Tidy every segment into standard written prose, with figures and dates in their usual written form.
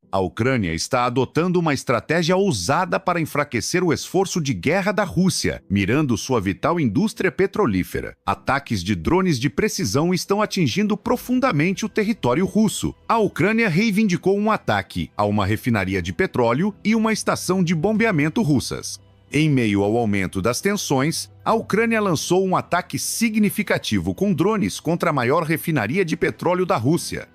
A Ucrânia está adotando uma estratégia ousada para enfraquecer o esforço de guerra da Rússia, mirando sua vital indústria petrolífera. Ataques de drones de precisão estão atingindo profundamente o território russo. A Ucrânia reivindicou um ataque a uma refinaria de petróleo e uma estação de bombeamento russas. Em meio ao aumento das tensões, a Ucrânia lançou um ataque significativo com drones contra a maior refinaria de petróleo da Rússia.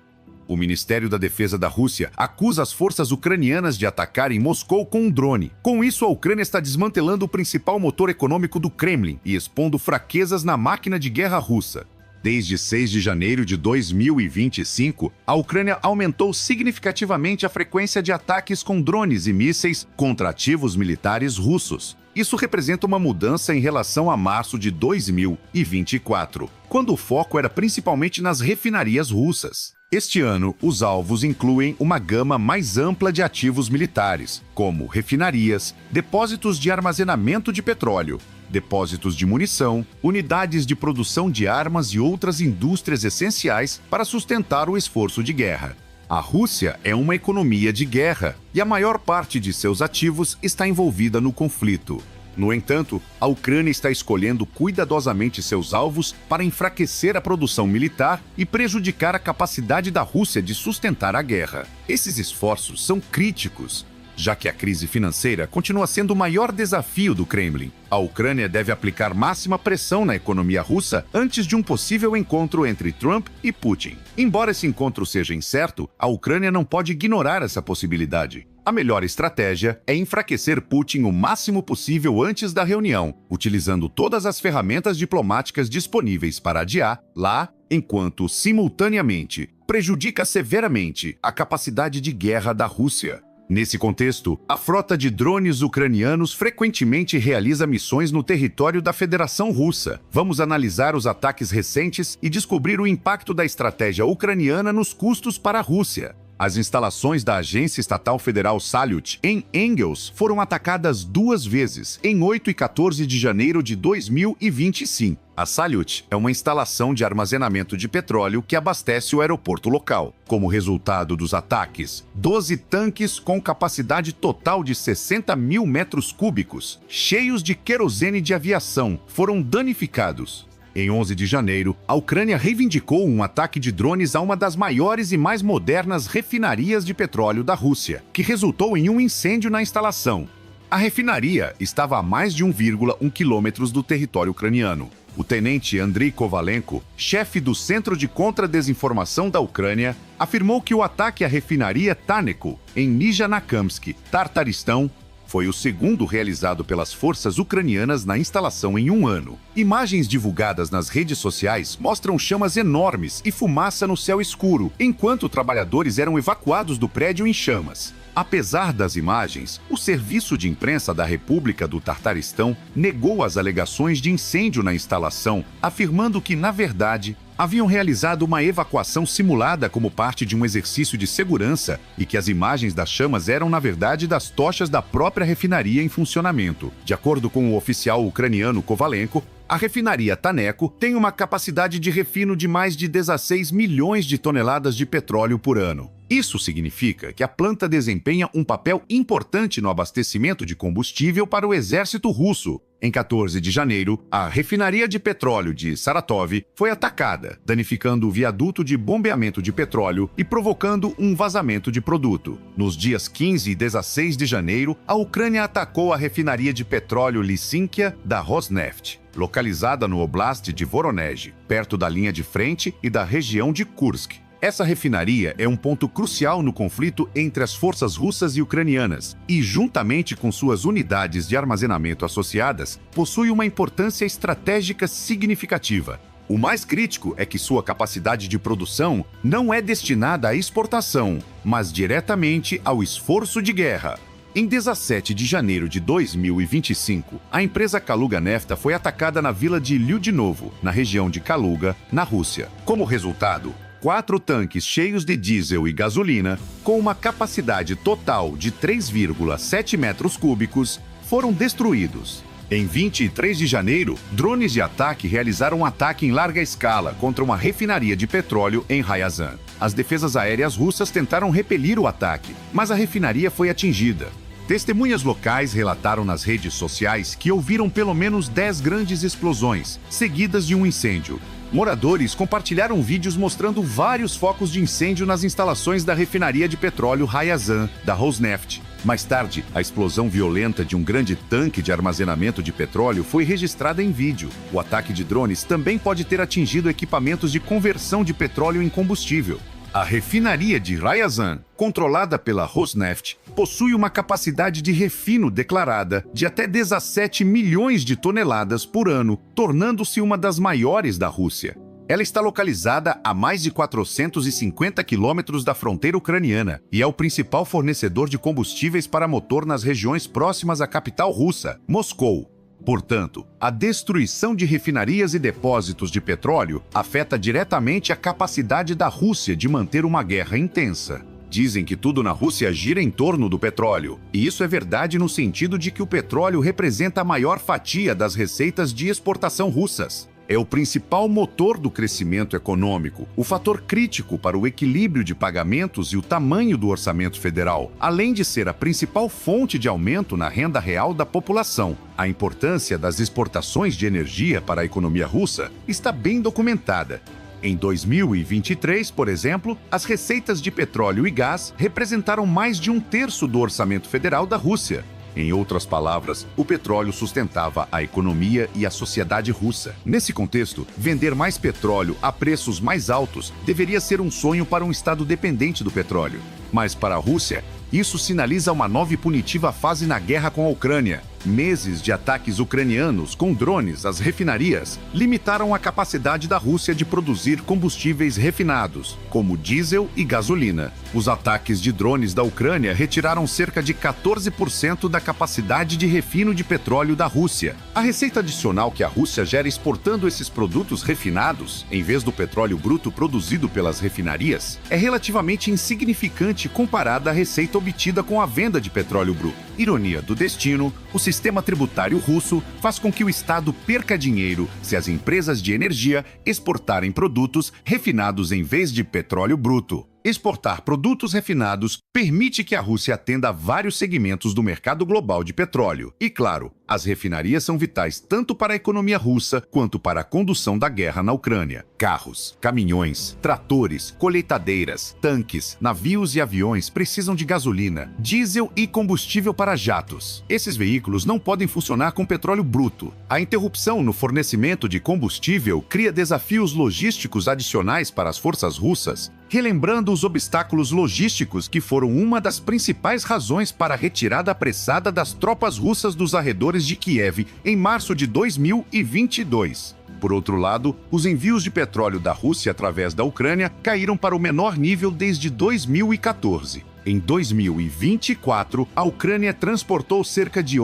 O Ministério da Defesa da Rússia acusa as forças ucranianas de atacarem Moscou com um drone. Com isso, a Ucrânia está desmantelando o principal motor econômico do Kremlin e expondo fraquezas na máquina de guerra russa. Desde 6 de janeiro de 2025, a Ucrânia aumentou significativamente a frequência de ataques com drones e mísseis contra ativos militares russos. Isso representa uma mudança em relação a março de 2024, quando o foco era principalmente nas refinarias russas. Este ano, os alvos incluem uma gama mais ampla de ativos militares, como refinarias, depósitos de armazenamento de petróleo, depósitos de munição, unidades de produção de armas e outras indústrias essenciais para sustentar o esforço de guerra. A Rússia é uma economia de guerra e a maior parte de seus ativos está envolvida no conflito. No entanto, a Ucrânia está escolhendo cuidadosamente seus alvos para enfraquecer a produção militar e prejudicar a capacidade da Rússia de sustentar a guerra. Esses esforços são críticos, já que a crise financeira continua sendo o maior desafio do Kremlin. A Ucrânia deve aplicar máxima pressão na economia russa antes de um possível encontro entre Trump e Putin. Embora esse encontro seja incerto, a Ucrânia não pode ignorar essa possibilidade. A melhor estratégia é enfraquecer Putin o máximo possível antes da reunião, utilizando todas as ferramentas diplomáticas disponíveis para adiar lá, enquanto, simultaneamente, prejudica severamente a capacidade de guerra da Rússia. Nesse contexto, a frota de drones ucranianos frequentemente realiza missões no território da Federação Russa. Vamos analisar os ataques recentes e descobrir o impacto da estratégia ucraniana nos custos para a Rússia. As instalações da Agência Estatal Federal Salyut, em Engels, foram atacadas 2 vezes, em 8 e 14 de janeiro de 2025. A Salyut é uma instalação de armazenamento de petróleo que abastece o aeroporto local. Como resultado dos ataques, 12 tanques com capacidade total de 60 mil metros cúbicos, cheios de querosene de aviação, foram danificados. Em 11 de janeiro, a Ucrânia reivindicou um ataque de drones a uma das maiores e mais modernas refinarias de petróleo da Rússia, que resultou em um incêndio na instalação. A refinaria estava a mais de 1,1 quilômetros do território ucraniano. O tenente Andriy Kovalenko, chefe do Centro de Contra-Desinformação da Ucrânia, afirmou que o ataque à refinaria Taneco, em Nizhnekamsk, Tartaristão, foi o segundo realizado pelas forças ucranianas na instalação em um ano. Imagens divulgadas nas redes sociais mostram chamas enormes e fumaça no céu escuro, enquanto trabalhadores eram evacuados do prédio em chamas. Apesar das imagens, o Serviço de Imprensa da República do Tartaristão negou as alegações de incêndio na instalação, afirmando que, na verdade, haviam realizado uma evacuação simulada como parte de um exercício de segurança e que as imagens das chamas eram, na verdade, das tochas da própria refinaria em funcionamento. De acordo com o oficial ucraniano Kovalenko, a refinaria Taneco tem uma capacidade de refino de mais de 16 milhões de toneladas de petróleo por ano. Isso significa que a planta desempenha um papel importante no abastecimento de combustível para o exército russo. Em 14 de janeiro, a refinaria de petróleo de Saratov foi atacada, danificando o viaduto de bombeamento de petróleo e provocando um vazamento de produto. Nos dias 15 e 16 de janeiro, a Ucrânia atacou a refinaria de petróleo Lysynkia da Rosneft, localizada no Oblast de Voronezh, perto da linha de frente e da região de Kursk. Essa refinaria é um ponto crucial no conflito entre as forças russas e ucranianas e, juntamente com suas unidades de armazenamento associadas, possui uma importância estratégica significativa. O mais crítico é que sua capacidade de produção não é destinada à exportação, mas diretamente ao esforço de guerra. Em 17 de janeiro de 2025, a empresa Kaluga Nefta foi atacada na vila de Lyudinovo, na região de Kaluga, na Rússia. Como resultado, 4 tanques cheios de diesel e gasolina, com uma capacidade total de 3,7 metros cúbicos, foram destruídos. Em 23 de janeiro, drones de ataque realizaram um ataque em larga escala contra uma refinaria de petróleo em Ryazan. As defesas aéreas russas tentaram repelir o ataque, mas a refinaria foi atingida. Testemunhas locais relataram nas redes sociais que ouviram pelo menos 10 grandes explosões, seguidas de um incêndio. Moradores compartilharam vídeos mostrando vários focos de incêndio nas instalações da refinaria de petróleo Ryazan, da Rosneft. Mais tarde, a explosão violenta de um grande tanque de armazenamento de petróleo foi registrada em vídeo. O ataque de drones também pode ter atingido equipamentos de conversão de petróleo em combustível. A refinaria de Ryazan, controlada pela Rosneft, possui uma capacidade de refino declarada de até 17 milhões de toneladas por ano, tornando-se uma das maiores da Rússia. Ela está localizada a mais de 450 quilômetros da fronteira ucraniana e é o principal fornecedor de combustíveis para motor nas regiões próximas à capital russa, Moscou. Portanto, a destruição de refinarias e depósitos de petróleo afeta diretamente a capacidade da Rússia de manter uma guerra intensa. Dizem que tudo na Rússia gira em torno do petróleo, e isso é verdade no sentido de que o petróleo representa a maior fatia das receitas de exportação russas. É o principal motor do crescimento econômico, o fator crítico para o equilíbrio de pagamentos e o tamanho do orçamento federal, além de ser a principal fonte de aumento na renda real da população. A importância das exportações de energia para a economia russa está bem documentada. Em 2023, por exemplo, as receitas de petróleo e gás representaram mais de 1/3 do orçamento federal da Rússia. Em outras palavras, o petróleo sustentava a economia e a sociedade russa. Nesse contexto, vender mais petróleo a preços mais altos deveria ser um sonho para um estado dependente do petróleo. Mas para a Rússia, isso sinaliza uma nova e punitiva fase na guerra com a Ucrânia. Meses de ataques ucranianos com drones às refinarias limitaram a capacidade da Rússia de produzir combustíveis refinados, como diesel e gasolina. Os ataques de drones da Ucrânia retiraram cerca de 14% da capacidade de refino de petróleo da Rússia. A receita adicional que a Rússia gera exportando esses produtos refinados, em vez do petróleo bruto produzido pelas refinarias, é relativamente insignificante comparada à receita obtida com a venda de petróleo bruto. Ironia do destino, o sistema tributário russo faz com que o Estado perca dinheiro se as empresas de energia exportarem produtos refinados em vez de petróleo bruto. Exportar produtos refinados permite que a Rússia atenda a vários segmentos do mercado global de petróleo. E, claro, as refinarias são vitais tanto para a economia russa quanto para a condução da guerra na Ucrânia. Carros, caminhões, tratores, colheitadeiras, tanques, navios e aviões precisam de gasolina, diesel e combustível para jatos. Esses veículos não podem funcionar com petróleo bruto. A interrupção no fornecimento de combustível cria desafios logísticos adicionais para as forças russas, relembrando os obstáculos logísticos que foram uma das principais razões para a retirada apressada das tropas russas dos arredores de Kiev em março de 2022. Por outro lado, os envios de petróleo da Rússia através da Ucrânia caíram para o menor nível desde 2014. Em 2024, a Ucrânia transportou cerca de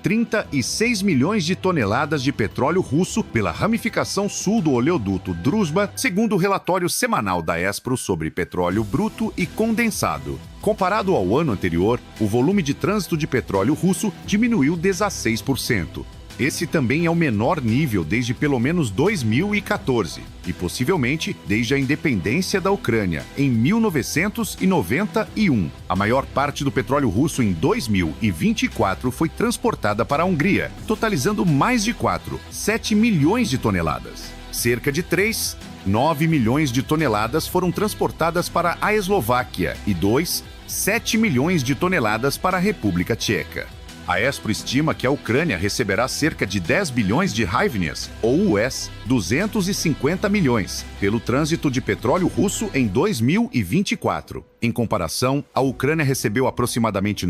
36 milhões de toneladas de petróleo russo pela ramificação sul do oleoduto Druzhba, segundo o relatório semanal da Espro sobre petróleo bruto e condensado. Comparado ao ano anterior, o volume de trânsito de petróleo russo diminuiu 16%. Esse também é o menor nível desde pelo menos 2014 e possivelmente desde a independência da Ucrânia, em 1991. A maior parte do petróleo russo em 2024 foi transportada para a Hungria, totalizando mais de 7 milhões de toneladas. Cerca de 9 milhões de toneladas foram transportadas para a Eslováquia e 7 milhões de toneladas para a República Tcheca. A Espro estima que a Ucrânia receberá cerca de 10 bilhões de hryvnias, ou US, 250 milhões, pelo trânsito de petróleo russo em 2024. Em comparação, a Ucrânia recebeu aproximadamente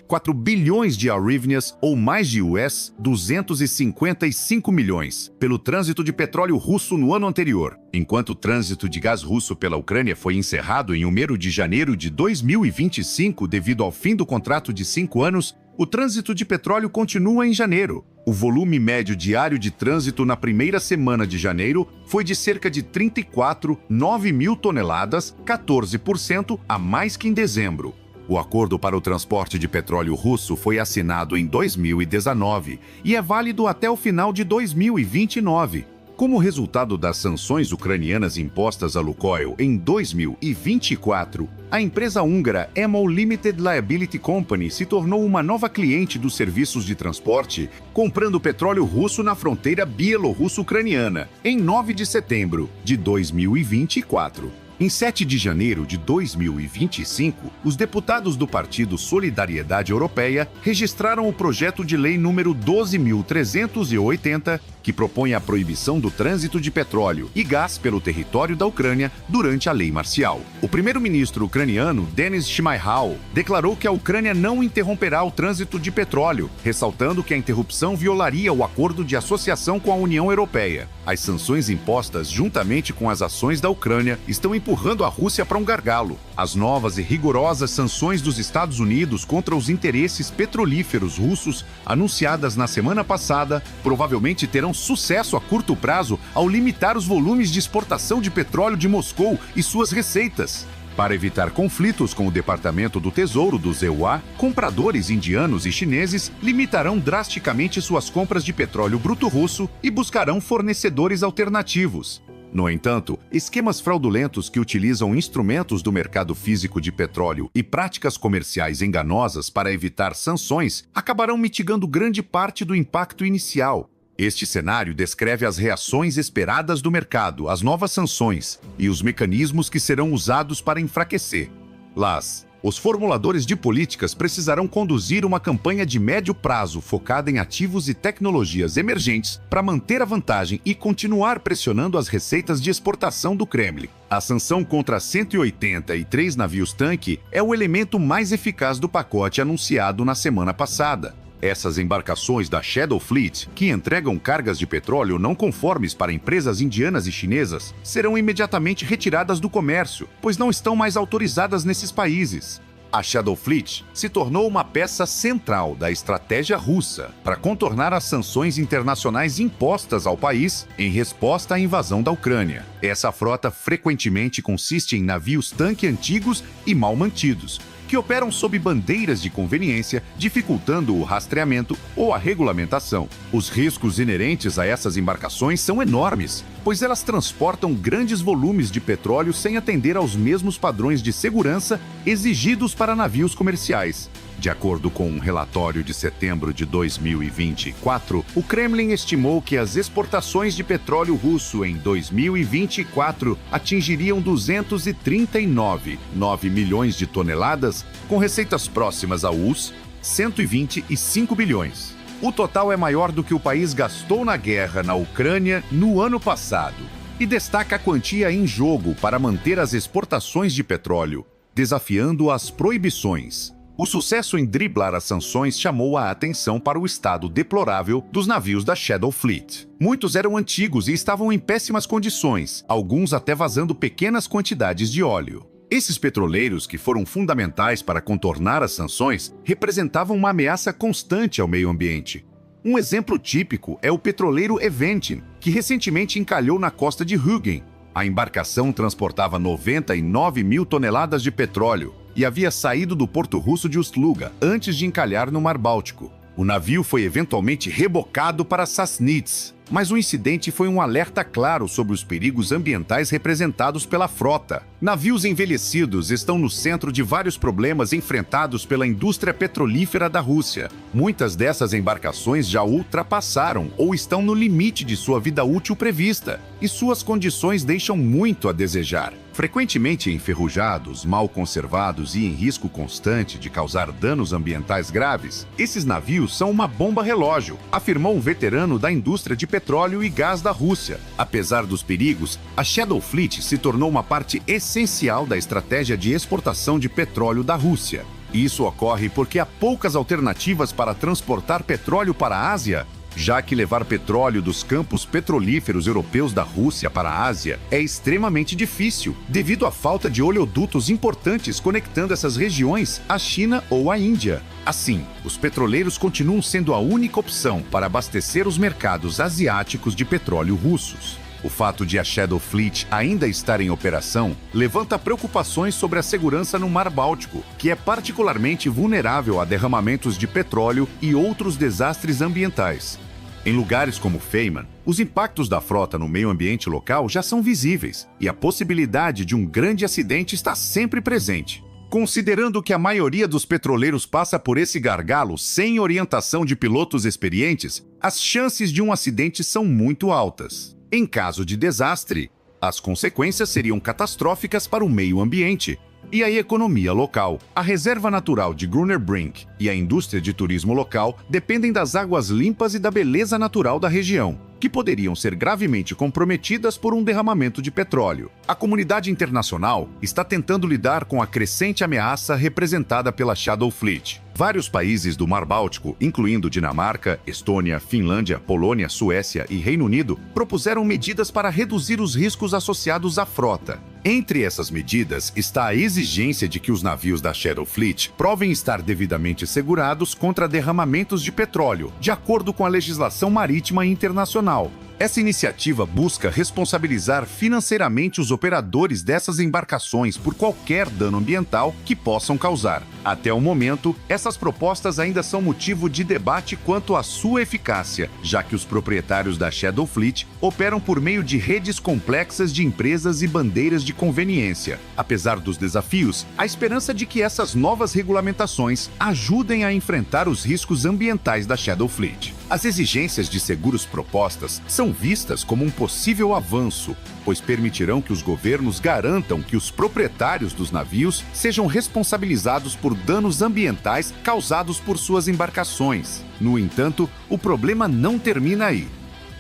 4 bilhões de hryvnias, ou mais de US, 255 milhões, pelo trânsito de petróleo russo no ano anterior. Enquanto o trânsito de gás russo pela Ucrânia foi encerrado em 1º de janeiro de 2025 devido ao fim do contrato de 5 anos, o trânsito de petróleo continua em janeiro. O volume médio diário de trânsito na primeira semana de janeiro foi de cerca de 34,9 mil toneladas, 14% a mais que em dezembro. O acordo para o transporte de petróleo russo foi assinado em 2019 e é válido até o final de 2029. Como resultado das sanções ucranianas impostas a Lukoil em 2024, a empresa húngara EMOL Limited Liability Company se tornou uma nova cliente dos serviços de transporte, comprando petróleo russo na fronteira bielorrusso-ucraniana, em 9 de setembro de 2024. Em 7 de janeiro de 2025, os deputados do Partido Solidariedade Europeia registraram o projeto de lei número 12.380, que propõe a proibição do trânsito de petróleo e gás pelo território da Ucrânia durante a lei marcial. O primeiro-ministro ucraniano, Denis Shmyhal, declarou que a Ucrânia não interromperá o trânsito de petróleo, ressaltando que a interrupção violaria o acordo de associação com a União Europeia. As sanções impostas, juntamente com as ações da Ucrânia, estão empurrando a Rússia para um gargalo. As novas e rigorosas sanções dos Estados Unidos contra os interesses petrolíferos russos, anunciadas na semana passada, provavelmente terão sucesso a curto prazo ao limitar os volumes de exportação de petróleo de Moscou e suas receitas. Para evitar conflitos com o Departamento do Tesouro dos EUA, compradores indianos e chineses limitarão drasticamente suas compras de petróleo bruto russo e buscarão fornecedores alternativos. No entanto, esquemas fraudulentos que utilizam instrumentos do mercado físico de petróleo e práticas comerciais enganosas para evitar sanções acabarão mitigando grande parte do impacto inicial. Este cenário descreve as reações esperadas do mercado às novas sanções e os mecanismos que serão usados para enfraquecê-las. Os formuladores de políticas precisarão conduzir uma campanha de médio prazo focada em ativos e tecnologias emergentes para manter a vantagem e continuar pressionando as receitas de exportação do Kremlin. A sanção contra 183 navios-tanque é o elemento mais eficaz do pacote anunciado na semana passada. Essas embarcações da Shadow Fleet, que entregam cargas de petróleo não conformes para empresas indianas e chinesas, serão imediatamente retiradas do comércio, pois não estão mais autorizadas nesses países. A Shadow Fleet se tornou uma peça central da estratégia russa para contornar as sanções internacionais impostas ao país em resposta à invasão da Ucrânia. Essa frota frequentemente consiste em navios-tanque antigos e mal mantidos, que operam sob bandeiras de conveniência, dificultando o rastreamento ou a regulamentação. Os riscos inerentes a essas embarcações são enormes, pois elas transportam grandes volumes de petróleo sem atender aos mesmos padrões de segurança exigidos para navios comerciais. De acordo com um relatório de setembro de 2024, o Kremlin estimou que as exportações de petróleo russo em 2024 atingiriam 239,9 milhões de toneladas, com receitas próximas a US 125 bilhões. O total é maior do que o país gastou na guerra na Ucrânia no ano passado e destaca a quantia em jogo para manter as exportações de petróleo, desafiando as proibições. O sucesso em driblar as sanções chamou a atenção para o estado deplorável dos navios da Shadow Fleet. Muitos eram antigos e estavam em péssimas condições, alguns até vazando pequenas quantidades de óleo. Esses petroleiros, que foram fundamentais para contornar as sanções, representavam uma ameaça constante ao meio ambiente. Um exemplo típico é o petroleiro Eventin, que recentemente encalhou na costa de Rügen. A embarcação transportava 99 mil toneladas de petróleo e havia saído do porto russo de Ust-Luga antes de encalhar no Mar Báltico. O navio foi eventualmente rebocado para Sassnitz, mas o incidente foi um alerta claro sobre os perigos ambientais representados pela frota. Navios envelhecidos estão no centro de vários problemas enfrentados pela indústria petrolífera da Rússia. Muitas dessas embarcações já ultrapassaram ou estão no limite de sua vida útil prevista, e suas condições deixam muito a desejar. Frequentemente enferrujados, mal conservados e em risco constante de causar danos ambientais graves, esses navios são uma bomba relógio, afirmou um veterano da indústria de petróleo e gás da Rússia. Apesar dos perigos, a Shadow Fleet se tornou uma parte essencial da estratégia de exportação de petróleo da Rússia. Isso ocorre porque há poucas alternativas para transportar petróleo para a Ásia, já que levar petróleo dos campos petrolíferos europeus da Rússia para a Ásia é extremamente difícil, devido à falta de oleodutos importantes conectando essas regiões à China ou à Índia. Assim, os petroleiros continuam sendo a única opção para abastecer os mercados asiáticos de petróleo russos. O fato de a Shadow Fleet ainda estar em operação levanta preocupações sobre a segurança no Mar Báltico, que é particularmente vulnerável a derramamentos de petróleo e outros desastres ambientais. Em lugares como Fehmarn, os impactos da frota no meio ambiente local já são visíveis e a possibilidade de um grande acidente está sempre presente. Considerando que a maioria dos petroleiros passa por esse gargalo sem orientação de pilotos experientes, as chances de um acidente são muito altas. Em caso de desastre, as consequências seriam catastróficas para o meio ambiente e a economia local. A reserva natural de Gruner Brink e a indústria de turismo local dependem das águas limpas e da beleza natural da região, que poderiam ser gravemente comprometidas por um derramamento de petróleo. A comunidade internacional está tentando lidar com a crescente ameaça representada pela Shadow Fleet. Vários países do Mar Báltico, incluindo Dinamarca, Estônia, Finlândia, Polônia, Suécia e Reino Unido, propuseram medidas para reduzir os riscos associados à frota. Entre essas medidas está a exigência de que os navios da Shadow Fleet provem estar devidamente segurados contra derramamentos de petróleo, de acordo com a legislação marítima internacional. Essa iniciativa busca responsabilizar financeiramente os operadores dessas embarcações por qualquer dano ambiental que possam causar. Até o momento, essas propostas ainda são motivo de debate quanto à sua eficácia, já que os proprietários da Shadow Fleet operam por meio de redes complexas de empresas e bandeiras de conveniência. Apesar dos desafios, há esperança de que essas novas regulamentações ajudem a enfrentar os riscos ambientais da Shadow Fleet. As exigências de seguros propostas são vistas como um possível avanço, pois permitirão que os governos garantam que os proprietários dos navios sejam responsabilizados por danos ambientais causados por suas embarcações. No entanto, o problema não termina aí.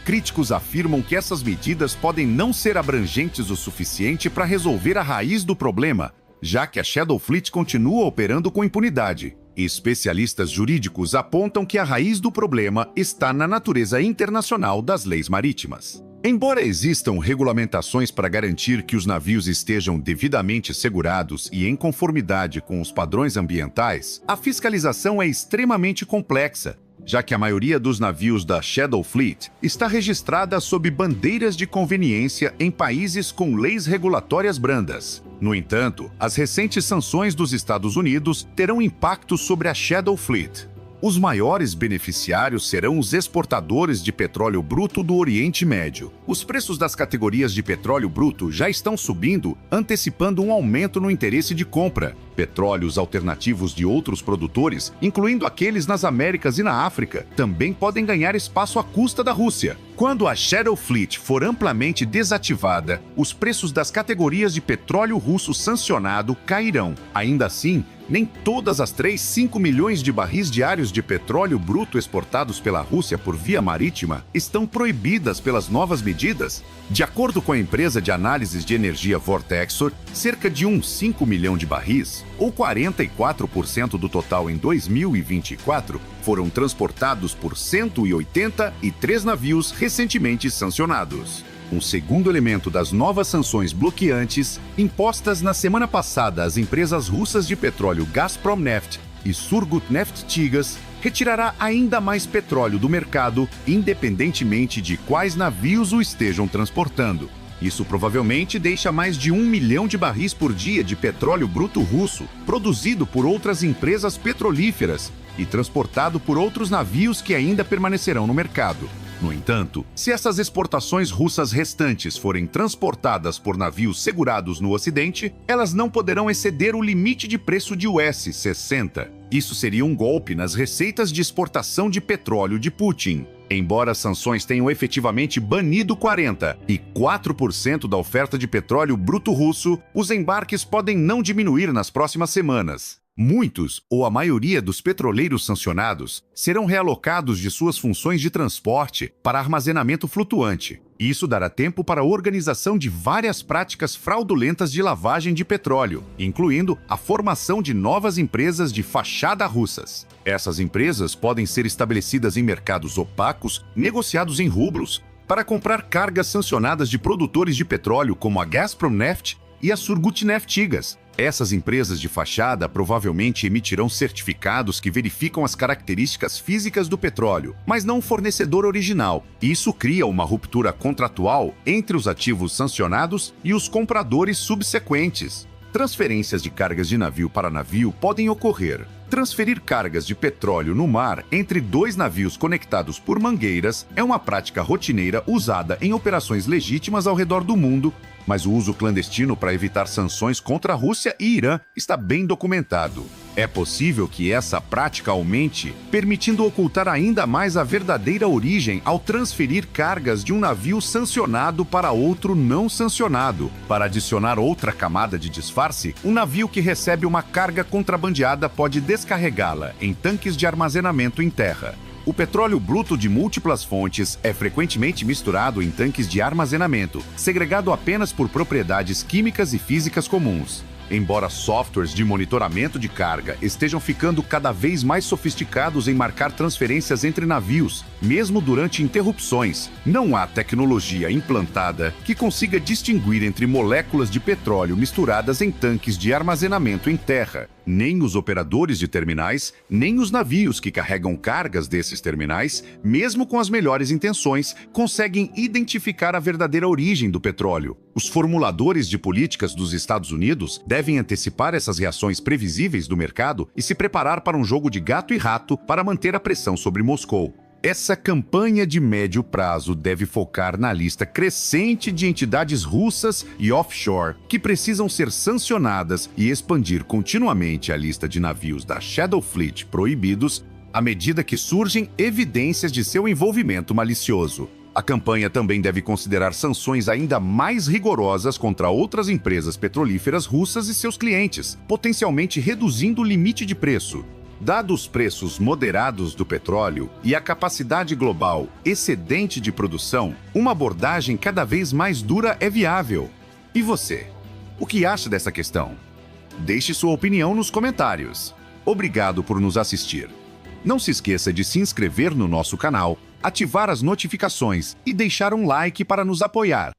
Críticos afirmam que essas medidas podem não ser abrangentes o suficiente para resolver a raiz do problema, já que a Shadow Fleet continua operando com impunidade. Especialistas jurídicos apontam que a raiz do problema está na natureza internacional das leis marítimas. Embora existam regulamentações para garantir que os navios estejam devidamente segurados e em conformidade com os padrões ambientais, a fiscalização é extremamente complexa, já que a maioria dos navios da Shadow Fleet está registrada sob bandeiras de conveniência em países com leis regulatórias brandas. No entanto, as recentes sanções dos Estados Unidos terão impacto sobre a Shadow Fleet. Os maiores beneficiários serão os exportadores de petróleo bruto do Oriente Médio. Os preços das categorias de petróleo bruto já estão subindo, antecipando um aumento no interesse de compra. Petróleos alternativos de outros produtores, incluindo aqueles nas Américas e na África, também podem ganhar espaço à custa da Rússia. Quando a Shadow Fleet for amplamente desativada, os preços das categorias de petróleo russo sancionado cairão. Ainda assim, nem todas as 5 milhões de barris diários de petróleo bruto exportados pela Rússia por via marítima estão proibidas pelas novas medidas. De acordo com a empresa de análises de energia Vortexor, cerca de 5 milhão de barris, ou 44% do total em 2024, foram transportados por 183 navios recentemente sancionados. Um segundo elemento das novas sanções bloqueantes, impostas na semana passada às empresas russas de petróleo Gazprom-Neft e Surgutneft-Tigaz, retirará ainda mais petróleo do mercado, independentemente de quais navios o estejam transportando. Isso provavelmente deixa mais de 1 milhão de barris por dia de petróleo bruto russo, produzido por outras empresas petrolíferas e transportado por outros navios que ainda permanecerão no mercado. No entanto, se essas exportações russas restantes forem transportadas por navios segurados no Ocidente, elas não poderão exceder o limite de preço de US 60. Isso seria um golpe nas receitas de exportação de petróleo de Putin. Embora as sanções tenham efetivamente banido 44% da oferta de petróleo bruto russo, os embarques podem não diminuir nas próximas semanas. Muitos, ou a maioria dos petroleiros sancionados, serão realocados de suas funções de transporte para armazenamento flutuante. Isso dará tempo para a organização de várias práticas fraudulentas de lavagem de petróleo, incluindo a formação de novas empresas de fachada russas. Essas empresas podem ser estabelecidas em mercados opacos, negociados em rublos, para comprar cargas sancionadas de produtores de petróleo como a Gazprom-Neft e a Surgutneft-Tigaz, Essas empresas de fachada provavelmente emitirão certificados que verificam as características físicas do petróleo, mas não o fornecedor original. Isso cria uma ruptura contratual entre os ativos sancionados e os compradores subsequentes. Transferências de cargas de navio para navio podem ocorrer. Transferir cargas de petróleo no mar entre dois navios conectados por mangueiras é uma prática rotineira usada em operações legítimas ao redor do mundo, mas o uso clandestino para evitar sanções contra a Rússia e Irã está bem documentado. É possível que essa prática aumente, permitindo ocultar ainda mais a verdadeira origem ao transferir cargas de um navio sancionado para outro não sancionado. Para adicionar outra camada de disfarce, um navio que recebe uma carga contrabandeada pode descarregá-la em tanques de armazenamento em terra. O petróleo bruto de múltiplas fontes é frequentemente misturado em tanques de armazenamento, segregado apenas por propriedades químicas e físicas comuns. Embora softwares de monitoramento de carga estejam ficando cada vez mais sofisticados em marcar transferências entre navios, mesmo durante interrupções, não há tecnologia implantada que consiga distinguir entre moléculas de petróleo misturadas em tanques de armazenamento em terra. Nem os operadores de terminais, nem os navios que carregam cargas desses terminais, mesmo com as melhores intenções, conseguem identificar a verdadeira origem do petróleo. Os formuladores de políticas dos Estados Unidos devem antecipar essas reações previsíveis do mercado e se preparar para um jogo de gato e rato para manter a pressão sobre Moscou. Essa campanha de médio prazo deve focar na lista crescente de entidades russas e offshore que precisam ser sancionadas e expandir continuamente a lista de navios da Shadow Fleet proibidos à medida que surgem evidências de seu envolvimento malicioso. A campanha também deve considerar sanções ainda mais rigorosas contra outras empresas petrolíferas russas e seus clientes, potencialmente reduzindo o limite de preço. Dados os preços moderados do petróleo e a capacidade global excedente de produção, uma abordagem cada vez mais dura é viável. E você? O que acha dessa questão? Deixe sua opinião nos comentários. Obrigado por nos assistir. Não se esqueça de se inscrever no nosso canal, ativar as notificações e deixar um like para nos apoiar.